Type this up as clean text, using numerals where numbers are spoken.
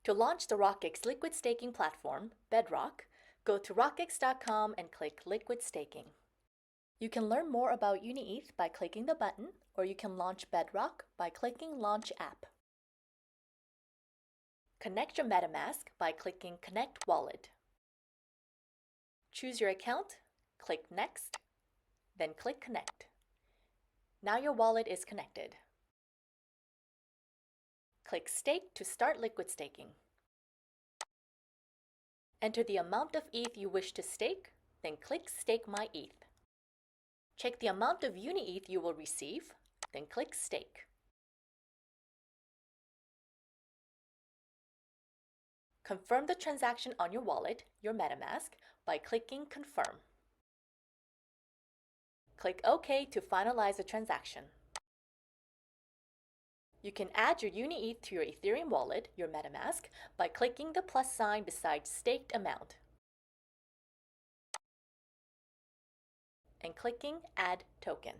To launch the RockX liquid staking platform, Bedrock, go to RockX.com and click Liquid Staking. You can learn more about UniETH by clicking the button, or you can launch Bedrock by clicking Launch App. Connect your MetaMask by clicking Connect Wallet. Choose your account, click Next, then click Connect. Now your wallet is connected. Click Stake to start liquid staking. Enter the amount of ETH you wish to stake, then click Stake My ETH. Check the amount of UniETH you will receive, then click Stake. Confirm the transaction on your wallet, your MetaMask, by clicking Confirm. Click OK to finalize the transaction. You can add your UniETH to your Ethereum wallet, your MetaMask, by clicking the plus sign beside Staked Amount and clicking Add Token.